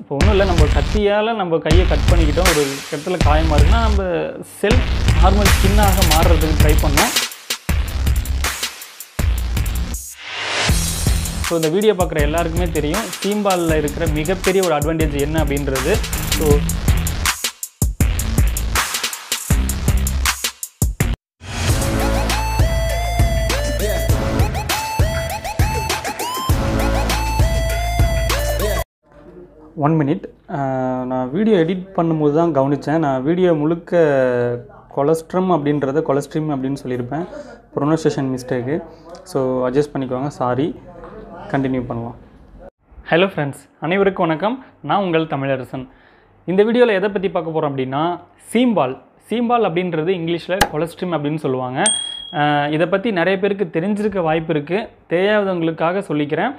இப்போ ஒன்றும் இல்லை, நம்ம கத்தியால் நம்ம கையை கட் பண்ணிக்கிட்டோம், ஒரு இடத்துல காயமாக இருக்குன்னா நம்ம செல்ஃப் நார்மல் ஸ்கின்னாக மாறுறதுக்கு ட்ரை பண்ணோம். ஸோ இந்த வீடியோ பார்க்குற எல்லாருக்குமே தெரியும் சீம்பாலில் இருக்கிற மிகப்பெரிய ஒரு அட்வான்டேஜ் என்ன அப்படின்றது. ஸோ ஒன் மினிட், நான் வீடியோ எடிட் பண்ணும்போது தான் கவனித்தேன். நான் வீடியோ முழுக்க கொலஸ்ட்ரம் அப்படின்றத கொலஸ்ட்ரீம் அப்படின்னு சொல்லியிருப்பேன். Pronunciation mistake. ஸோ அட்ஜஸ்ட் பண்ணிக்கோங்க, சாரி. கண்டினியூ பண்ணலாம். ஹலோ ஃப்ரெண்ட்ஸ், அனைவருக்கும் வணக்கம். நான் உங்கள் தமிழரசன். இந்த வீடியோவில் எதை பற்றி பார்க்க போகிறோம் அப்படின்னா சீம்பால் அப்படின்றது இங்கிலீஷில் கொலஸ்ட்ரீம் அப்படின்னு சொல்லுவாங்க. இதை பற்றி நிறைய பேருக்கு தெரிஞ்சிருக்க வாய்ப்பு இருக்குது. தெரியாதவங்களுக்காக சொல்லிக்கிறேன்.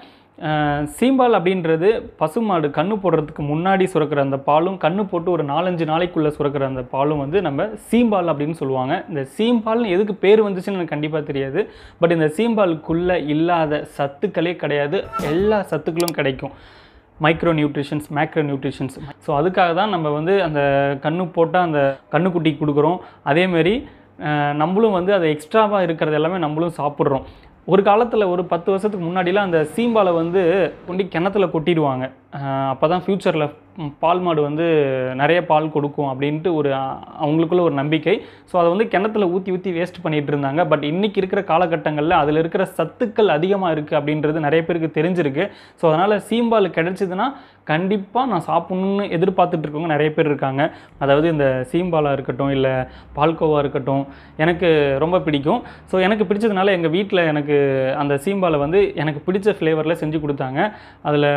சீம்பால் அப்படின்றது பசுமாடு கண்ணு போடுறதுக்கு முன்னாடி சுரக்கிற அந்த பாலும், கண்ணு போட்டு ஒரு 4-5 நாளைக்குள்ளே சுரக்கிற அந்த பாலும் வந்து நம்ம சீம்பால் அப்படின்னு சொல்லுவாங்க. இந்த சீம்பால்னு எதுக்கு பேர் வந்துச்சுன்னு எனக்கு கண்டிப்பாக தெரியாது. பட் இந்த சீம்பாலுக்குள்ளே இல்லாத சத்துக்களே கிடையாது. எல்லா சத்துக்களும் கிடைக்கும். Micro nutritions, macro nutritions. So அதுக்காக தான் நம்ம வந்து அந்த கண்ணு போட்டால் அந்த கண்ணுக்குட்டிக்கு கொடுக்குறோம். அதேமாரி நம்மளும் வந்து அதை எக்ஸ்ட்ராவாக இருக்கிறது எல்லாமே நம்மளும் சாப்பிட்றோம். ஒரு காலத்தில் ஒரு 10 வருஷத்துக்கு முன்னாடிலாம் அந்த சீம்பாலை வந்து கொண்டு கிணத்துல கொட்டிடுவாங்க. அப்போ தான் ஃப்யூச்சரில் பால் மாடு வந்து நிறைய பால் கொடுக்கும் அப்படின்ட்டு அவங்களுக்குள்ள ஒரு நம்பிக்கை. ஸோ அதை வந்து கிணத்துல ஊற்றி வேஸ்ட் பண்ணிகிட்டு இருந்தாங்க. பட் இன்றைக்கி இருக்கிற காலகட்டங்களில் அதில் இருக்கிற சத்துக்கள் அதிகமாக இருக்குது அப்படின்றது நிறைய பேருக்கு தெரிஞ்சிருக்கு. ஸோ அதனால் சீம்பால் கிடைச்சிதுன்னா கண்டிப்பாக நான் சாப்பிட்ணுன்னு எதிர்பார்த்துட்டு இருக்கவங்க நிறைய பேர் இருக்காங்க. அதாவது இந்த சீம்பாலாக இருக்கட்டும், இல்லை பால்கோவா இருக்கட்டும், எனக்கு ரொம்ப பிடிக்கும். ஸோ எனக்கு பிடிச்சதுனால எங்கள் வீட்டில் எனக்கு அந்த சீம்பாலை வந்து எனக்கு பிடிச்ச ஃப்ளேவரில் செஞ்சு கொடுத்தாங்க. அதில்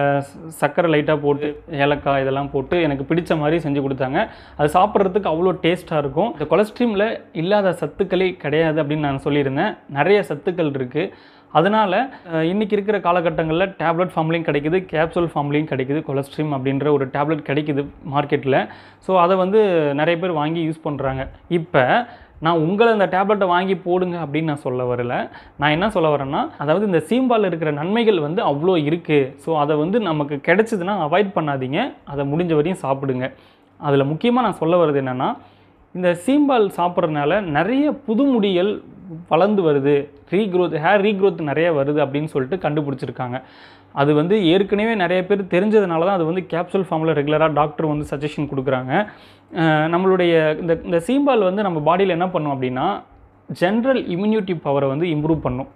சர்க்கரை லைட்டாக போட்டு, ஏலக்காய் இதெல்லாம் போட்டு எனக்கு பிடிச்ச மாதிரி செஞ்சு கொடுத்தாங்க. அது சாப்பிட்றதுக்கு அவ்வளோ டேஸ்ட்டாக இருக்கும். இந்த கொலஸ்ட்ரீமில் இல்லாத சத்துக்களே கிடையாது அப்படின்னு நான் சொல்லியிருந்தேன். நிறைய சத்துக்கள் இருக்குது. அதனால் இன்றைக்கி இருக்கிற காலகட்டங்களில் டேப்லெட் ஃபார்ம்லேயும் கிடைக்குது, கேப்சூல் ஃபார்ம்லேயும் கிடைக்குது. கொலஸ்ட்ரீம் அப்படின்ற ஒரு டேப்லெட் கிடைக்குது மார்க்கெட்டில். ஸோ அதை வந்து நிறைய பேர் வாங்கி யூஸ் பண்ணுறாங்க. இப்போ நான் உங்களை இந்த டேப்லெட்டை வாங்கி போடுங்க அப்படின்னு நான் சொல்ல வரல. நான் என்ன சொல்ல வரேன்னா, அதாவது இந்த சீம்பாலில் இருக்கிற நன்மைகள் வந்து அவ்வளோ இருக்குது. ஸோ அதை வந்து நமக்கு கிடைச்சிதுன்னா அவாய்ட் பண்ணாதீங்க, அதை முடிஞ்ச வரையும் சாப்பிடுங்க. அதில் முக்கியமாக நான் சொல்ல வர்றது என்னென்னா, இந்த சீம்பால் சாப்பிட்றதுனால நிறைய புது முடிகள் வளர்ந்து வருது, ஹேர் ரீக்ரோத் நிறைய வருது அப்படின்னு சொல்லிட்டு கண்டுபிடிச்சிருக்காங்க. அது வந்து ஏற்கனவே நிறைய பேர் தெரிஞ்சதுனால தான் அது வந்து கேப்சூல் ஃபார்மில் ரெகுலராக டாக்டர் வந்து சஜஷன் கொடுக்குறாங்க. நம்மளுடைய இந்த சீம்பால் வந்து நம்ம பாடியில் என்ன பண்ணும் அப்படின்னா, ஜென்ரல் இம்யூனிட்டி பவரை வந்து இம்ப்ரூவ் பண்ணும்.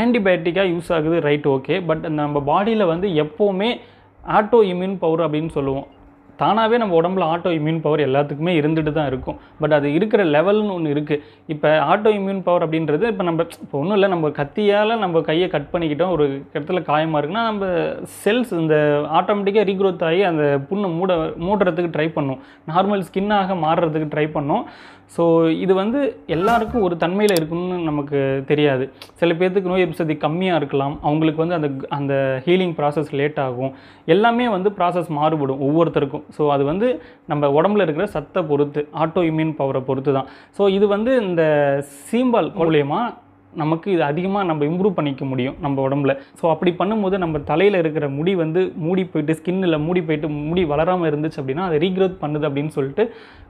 ஆன்டிபயோட்டிக்காக யூஸ் ஆகுது, ரைட், ஓகே. பட் நம்ம பாடியில் வந்து எப்போவுமே ஆட்டோ இம்யூன் பவர் அப்படின்னு சொல்லுவோம். தானாகவே நம்ம உடம்புல ஆட்டோ இம்யூன் பவர் எல்லாத்துக்குமே இருந்துட்டு தான் இருக்கும். பட் அது இருக்கிற லெவல்னு ஒன்று இருக்குது. இப்போ ஆட்டோ இம்யூன் பவர் அப்படின்றது இப்போ ஒன்றும் இல்லை, நம்ம கத்தியால் நம்ம கையை கட் பண்ணிக்கிட்டோம், ஒரு இடத்துல காயமாக இருக்குன்னா நம்ம செல்ஸ் இந்த ஆட்டோமேட்டிக்காக ரீக்ரோத் ஆகி அந்த புண்ணை மூடுறதுக்கு ட்ரை பண்ணும், நார்மல் ஸ்கின்னாக மாறுறதுக்கு ட்ரை பண்ணும். ஸோ இது வந்து எல்லாருக்கும் ஒரு தன்மையில் இருக்குன்னு நமக்கு தெரியாது. சில பேர்த்துக்கு நோய் எதிர்ப்பு சக்தி கம்மியாக இருக்கலாம், அவங்களுக்கு வந்து அந்த ஹீலிங் ப்ராசஸ் லேட் ஆகும். எல்லாமே வந்து ப்ராசஸ் மாறுபடும் ஒவ்வொருத்தருக்கும். ஸோ அது வந்து நம்ம உடம்புல இருக்கிற சத்தை பொறுத்து, ஆட்டோ இம்யூன் பவரை பொறுத்து தான். ஸோ இது வந்து இந்த சீம்பால் மூலயமா நமக்கு இது அதிகமாக நம்ம இம்ப்ரூவ் பண்ணிக்க முடியும் நம்ம உடம்புல. ஸோ அப்படி பண்ணும்போது நம்ம தலையில் இருக்கிற முடி வந்து மூடி போயிட்டு, ஸ்கின்னில் மூடி போயிட்டு முடி வளராமல் இருந்துச்சு அப்படின்னா அது ரீக்ரோத் பண்ணுது அப்படின்னு சொல்லிட்டு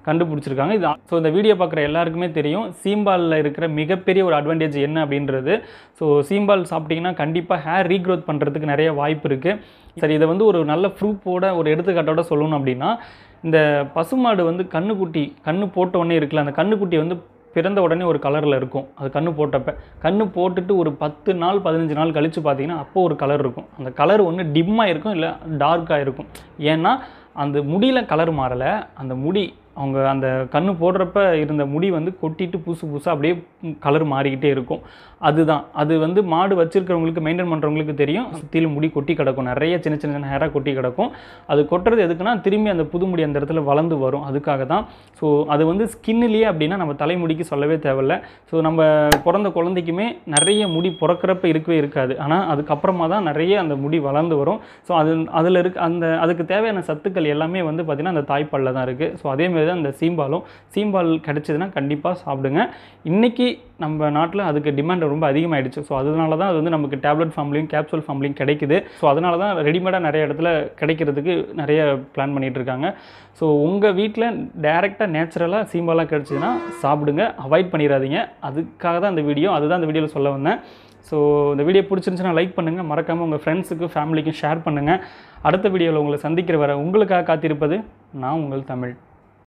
கண்டுபிடிச்சிருக்காங்க. இது ஸோ இந்த வீடியோ பார்க்குற எல்லாருக்குமே தெரியும் சீம்பாலில் இருக்கிற மிகப்பெரிய ஒரு அட்வான்டேஜ் என்ன அப்படின்றது. ஸோ சீம்பால் சாப்பிட்டிங்கன்னா கண்டிப்பாக ஹேர் ரீக்ரோத் பண்ணுறதுக்கு நிறைய வாய்ப்பு இருக்குது. சரி, இதை வந்து ஒரு நல்ல ப்ரூஃபோட ஒரு எடுத்துக்காட்டோட சொல்லணும் அப்படின்னா, இந்த பசுமாடு வந்து கண்ணு போட்ட உடனே இருக்குல்ல, அந்த கண்ணுக்குட்டி வந்து பிறந்த உடனே ஒரு கலரில் இருக்கும். அது கண்ணு போட்டுட்டு ஒரு 10 நாள் 15 நாள் கழித்து பார்த்தீங்கன்னா அப்போது ஒரு கலர் இருக்கும். அந்த கலர் ஒன்று டிம்மாக இருக்கும், இல்லை டார்க்காக இருக்கும். ஏன்னா அந்த முடியில் கலர் மாறலை. அந்த முடி அவங்க அந்த கண்ணு போடுறப்ப இருந்த முடி வந்து கொட்டிட்டு புதுசாக அப்படியே கலர் மாறிக்கிட்டே இருக்கும். அது வந்து மாடு வச்சுருக்கிறவங்களுக்கு, மெயின்டைன் பண்ணுறவங்களுக்கு தெரியும். சுற்றிலும் முடி கொட்டி கிடக்கும், நிறைய சின்ன சின்ன ஹேராக கொட்டி கிடக்கும். அது கொட்டுறது எதுக்குன்னா திரும்பி அந்த புது முடி அந்த இடத்துல வளர்ந்து வரும், அதுக்காக தான். ஸோ அது வந்து ஸ்கின்னிலேயே அப்படின்னா நம்ம தலைமுடிக்கு சொல்லவே தேவையில்லை. ஸோ நம்ம பிறந்த குழந்தைக்குமே நிறைய முடி பிறக்கிறப்ப இருக்கவே இருக்காது. ஆனால் அதுக்கப்புறமா தான் நிறைய அந்த முடி வளர்ந்து வரும். ஸோ அதில் அதுக்கு தேவையான சத்துக்கள் எல்லாமே வந்து பார்த்திங்கன்னா அந்த தாய்ப்பாலில் தான் இருக்குது. ஸோ அதேமாதிரி தான் இந்த சீம்பால் கிடைச்சதுன்னா கண்டிப்பாக சாப்பிடுங்க. இன்றைக்கி நம்ம நாட்டில் அதுக்கு டிமாண்ட் ரொம்ப அதிகமாகிடுச்சு. ஸோ அதனால தான் அது வந்து நமக்கு டேப்லெட் ஃபார்ம்லேயும் கேப்சூல் ஃபார்ம்லேயும் கிடைக்குது. ஸோ அதனால தான் ரெடிமேடாக நிறைய இடத்துல கிடைக்கிறதுக்கு நிறைய பிளான் பண்ணிகிட்ருக்காங்க. ஸோ உங்கள் வீட்டில் டைரெக்டாக நேச்சுரலாக சீம்பாலாக கிடைச்சிதுன்னா சாப்பிடுங்க, அவாய்ட் பண்ணிடாதீங்க. அதுக்காக தான் இந்த வீடியோ, அதுதான் இந்த வீடியோவில் சொல்ல வந்தேன். ஸோ இந்த வீடியோ பிடிச்சிருந்துச்சுன்னா லைக் பண்ணுங்கள், மறக்காமல் உங்கள் ஃப்ரெண்ட்ஸுக்கு ஃபேமிலிக்கும் ஷேர் பண்ணுங்கள். அடுத்த வீடியோவில் உங்களை சந்திக்கிற வரை உங்களுக்காக காத்திருப்பது நான் உங்கள் தமிழ்.